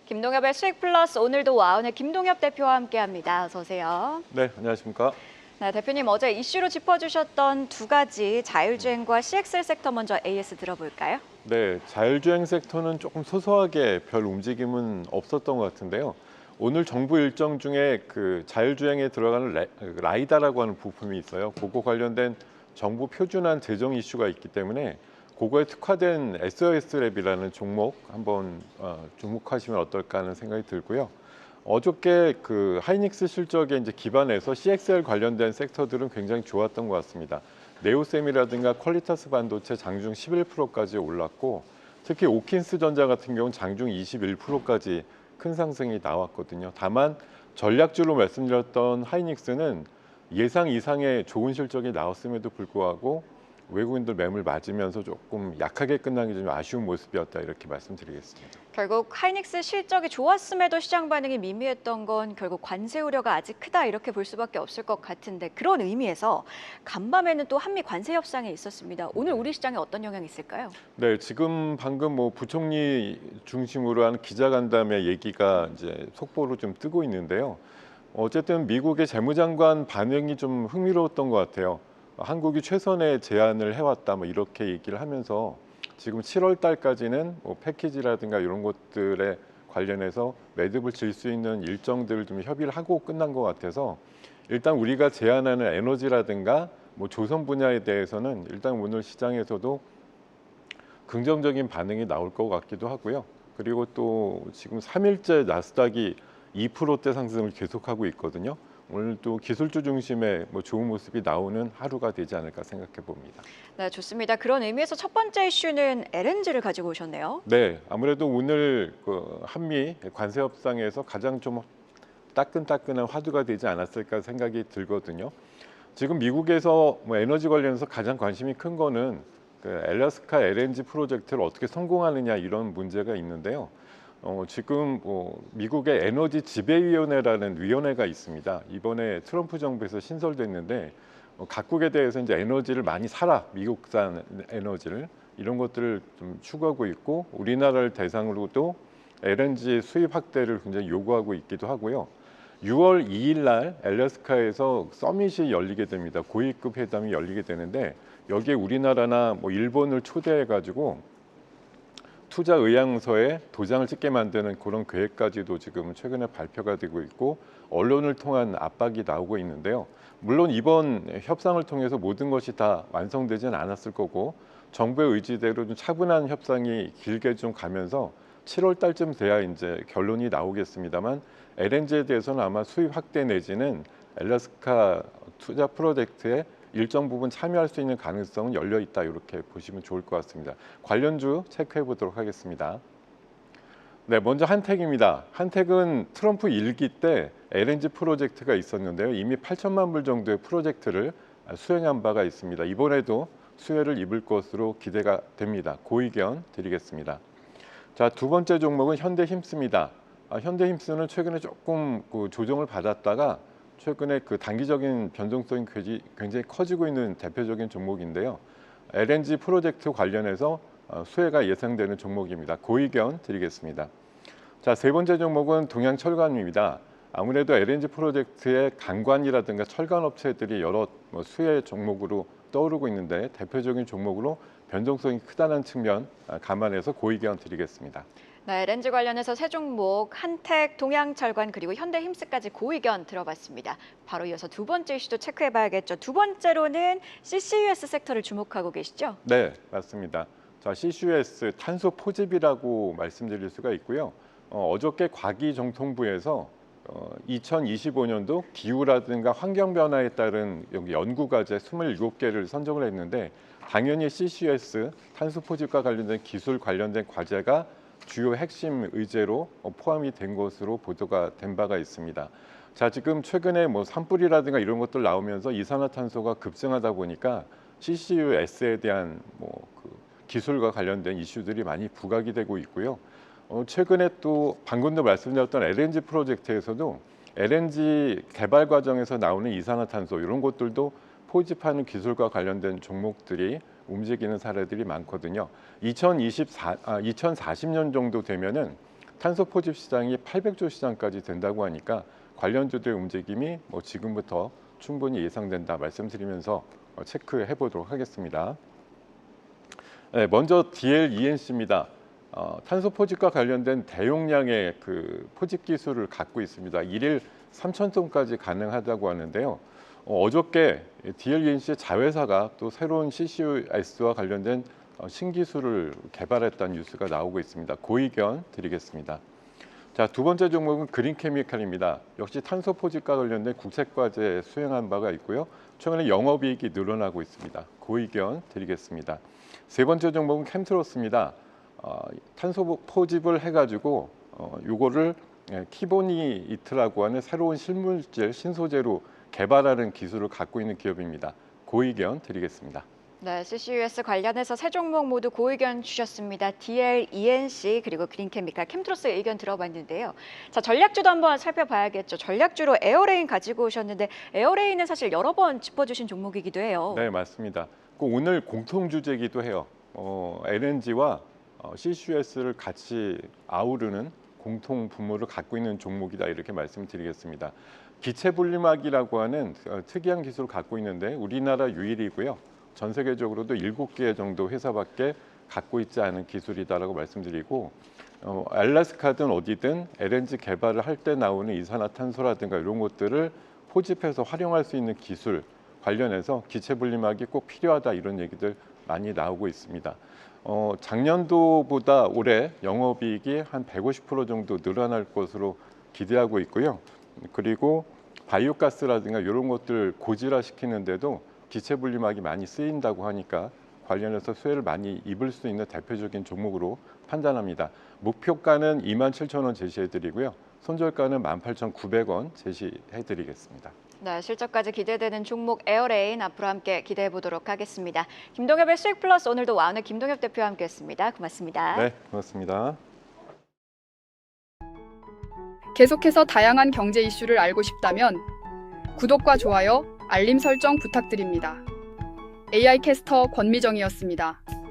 김동엽의 수익 플러스 오늘도 와운의 김동엽 대표와 함께합니다. 어서 오세요. 네, 안녕하십니까. 네, 대표님 어제 이슈로 짚어주셨던 두 가지 자율주행과 CXL 섹터 먼저 AS 들어볼까요? 네, 자율주행 섹터는 조금 소소하게 별 움직임은 없었던 것 같은데요. 오늘 정부 일정 중에 그 자율주행에 들어가는 라이다라고 하는 부품이 있어요. 그거 관련된 정부 표준안 제정 이슈가 있기 때문에 그거에 특화된 SOS랩이라는 종목 한번 주목하시면 어떨까 하는 생각이 들고요. 어저께 그 하이닉스 실적에 이제 기반해서 CXL 관련된 섹터들은 굉장히 좋았던 것 같습니다. 네오셈이라든가 퀄리타스 반도체 장중 11%까지 올랐고, 특히 오킨스 전자 같은 경우는 장중 21%까지 큰 상승이 나왔거든요. 다만 전략주로 말씀드렸던 하이닉스는 예상 이상의 좋은 실적이 나왔음에도 불구하고 외국인들 매물 맞으면서 조금 약하게 끝난 게 좀 아쉬운 모습이었다, 이렇게 말씀드리겠습니다. 결국 하이닉스 실적이 좋았음에도 시장 반응이 미미했던 건 결국 관세 우려가 아직 크다 이렇게 볼 수밖에 없을 것 같은데, 그런 의미에서 간밤에는 또 한미 관세 협상이 있었습니다. 오늘 우리 시장에 어떤 영향이 있을까요? 네, 지금 방금 뭐 부총리 중심으로 한 기자간담회 얘기가 이제 속보로 좀 뜨고 있는데요. 어쨌든 미국의 재무장관 반응이 좀 흥미로웠던 것 같아요. 한국이 최선의 제안을 해왔다, 뭐 이렇게 얘기를 하면서 지금 7월 달까지는 뭐 패키지라든가 이런 것들에 관련해서 매듭을 질 수 있는 일정들을 좀 협의를 하고 끝난 것 같아서, 일단 우리가 제안하는 에너지라든가 뭐 조선 분야에 대해서는 일단 오늘 시장에서도 긍정적인 반응이 나올 것 같기도 하고요. 그리고 또 지금 3일째 나스닥이 2%대 상승을 계속하고 있거든요. 오늘 또 기술주 중심의 뭐 좋은 모습이 나오는 하루가 되지 않을까 생각해 봅니다. 네, 좋습니다. 그런 의미에서 첫 번째 이슈는 LNG를 가지고 오셨네요. 네, 아무래도 오늘 그 한미 관세 협상에서 가장 좀 따끈따끈한 화두가 되지 않았을까 생각이 들거든요. 지금 미국에서 뭐 에너지 관련해서 가장 관심이 큰 거는 그 알래스카 LNG 프로젝트를 어떻게 성공하느냐, 이런 문제가 있는데요. 지금 미국의 에너지 지배위원회라는 위원회가 있습니다. 이번에 트럼프 정부에서 신설됐는데 각국에 대해서 이제 에너지를 많이 사라, 미국산 에너지를, 이런 것들을 좀 추구하고 있고, 우리나라를 대상으로도 LNG 수입 확대를 굉장히 요구하고 있기도 하고요. 6월 2일 날 알래스카에서 서밋이 열리게 됩니다. 고위급 회담이 열리게 되는데, 여기에 우리나라나 뭐 일본을 초대해 가지고 투자 의향서에 도장을 찍게 만드는 그런 계획까지도 지금 최근에 발표가 되고 있고, 언론을 통한 압박이 나오고 있는데요. 물론 이번 협상을 통해서 모든 것이 다 완성되지는 않았을 거고, 정부의 의지대로 좀 차분한 협상이 길게 좀 가면서 7월 달쯤 돼야 이제 결론이 나오겠습니다만, LNG에 대해서는 아마 수입 확대 내지는 알래스카 투자 프로젝트에 일정 부분 참여할 수 있는 가능성은 열려 있다, 이렇게 보시면 좋을 것 같습니다. 관련주 체크해 보도록 하겠습니다. 네, 먼저 한택입니다. 한택은 트럼프 1기 때 LNG 프로젝트가 있었는데요. 이미 8천만 불 정도의 프로젝트를 수행한 바가 있습니다. 이번에도 수혜를 입을 것으로 기대가 됩니다. 고의견 드리겠습니다. 자, 두 번째 종목은 현대힘스입니다. 현대힘스는 최근에 조금 그 조정을 받았다가 최근에 그 단기적인 변동성이 굉장히 커지고 있는 대표적인 종목인데요. LNG 프로젝트 관련해서 수혜가 예상되는 종목입니다. 고의견 드리겠습니다. 자, 세 번째 종목은 동양철강입니다. 아무래도 LNG 프로젝트의 강관이라든가 철강 업체들이 여러 수혜 종목으로 떠오르고 있는데, 대표적인 종목으로 변동성이 크다는 측면 감안해서 고의견 드리겠습니다. 네, LNG 관련해서 세 종목, 한택, 동양철관 그리고 현대힘스까지 고의견 들어봤습니다. 바로 이어서 두 번째 이슈도 체크해봐야겠죠. 두 번째로는 CCUS 섹터를 주목하고 계시죠? 네, 맞습니다. 자, CCUS 탄소 포집이라고 말씀드릴 수가 있고요. 어저께 과기정통부에서 2025년도 기후라든가 환경 변화에 따른 여기 연구 과제 27개를 선정을 했는데, 당연히 CCUS 탄소 포집과 관련된 기술 관련된 과제가 주요 핵심 의제로 포함이 된 것으로 보도가 된 바가 있습니다. 자, 지금 최근에 뭐 산불이라든가 이런 것들 나오면서 이산화탄소가 급증하다 보니까 CCUS에 대한 그 기술과 관련된 이슈들이 많이 부각이 되고 있고요. 최근에 또 방금도 말씀드렸던 LNG 프로젝트에서도 LNG 개발 과정에서 나오는 이산화탄소, 이런 것들도 포집하는 기술과 관련된 종목들이 움직이는 사례들이 많거든요. 2040년 정도 되면은 탄소 포집 시장이 800조 시장까지 된다고 하니까 관련주들의 움직임이 지금부터 충분히 예상된다 말씀드리면서 체크해 보도록 하겠습니다. 네, 먼저 DLENC입니다. 탄소 포집과 관련된 대용량의 그 포집 기술을 갖고 있습니다. 일일 3,000톤까지 가능하다고 하는데요. 어저께 DLENC의 자회사가 또 새로운 CCUS와 관련된 신기술을 개발했다는 뉴스가 나오고 있습니다. 고의견 드리겠습니다. 자, 두 번째 종목은 그린케미칼입니다. 역시 탄소 포집과 관련된 국책과제 수행한 바가 있고요. 최근에 영업이익이 늘어나고 있습니다. 고의견 드리겠습니다. 세 번째 종목은 캠트로스입니다. 탄소 포집을 해가지고 요거를 키보니이트라고 하는 새로운 실물질, 신소재로 개발하는 기술을 갖고 있는 기업입니다. 고의견 드리겠습니다. 네, CCUS 관련해서 세 종목 모두 고의견 주셨습니다. DLENC 그리고 그린케미칼, 캠트로스 의견 들어봤는데요. 자, 전략주도 한번 살펴봐야겠죠. 전략주로 에어레인 가지고 오셨는데 에어레인은 사실 여러 번 짚어주신 종목이기도 해요. 네, 맞습니다. 오늘 공통 주제이기도 해요. LNG와 CCUS를 같이 아우르는 공통 분모를 갖고 있는 종목이다 이렇게 말씀드리겠습니다. 기체 분리막이라고 하는 특이한 기술을 갖고 있는데 우리나라 유일이고요. 전 세계적으로도 7개 정도 회사밖에 갖고 있지 않은 기술이다라고 말씀드리고 알래스카든 어디든 LNG 개발을 할 때 나오는 이산화탄소라든가 이런 것들을 포집해서 활용할 수 있는 기술 관련해서 기체 분리막이 꼭 필요하다 이런 얘기들 많이 나오고 있습니다. 작년도보다 올해 영업이익이 한 150% 정도 늘어날 것으로 기대하고 있고요. 그리고 바이오가스라든가 이런 것들 고질화시키는데도 기체 분리막이 많이 쓰인다고 하니까 관련해서 수혜를 많이 입을 수 있는 대표적인 종목으로 판단합니다. 목표가는 27,000원 제시해드리고요. 손절가는 18,900원 제시해드리겠습니다. 네, 실적까지 기대되는 종목 에어레인 앞으로 함께 기대해 보도록 하겠습니다. 김동엽의 수익 플러스 오늘도 와우의 김동엽 대표와 함께했습니다. 고맙습니다. 네, 고맙습니다. 계속해서 다양한 경제 이슈를 알고 싶다면 구독과 좋아요, 알림 설정 부탁드립니다. AI 캐스터 권미정이었습니다.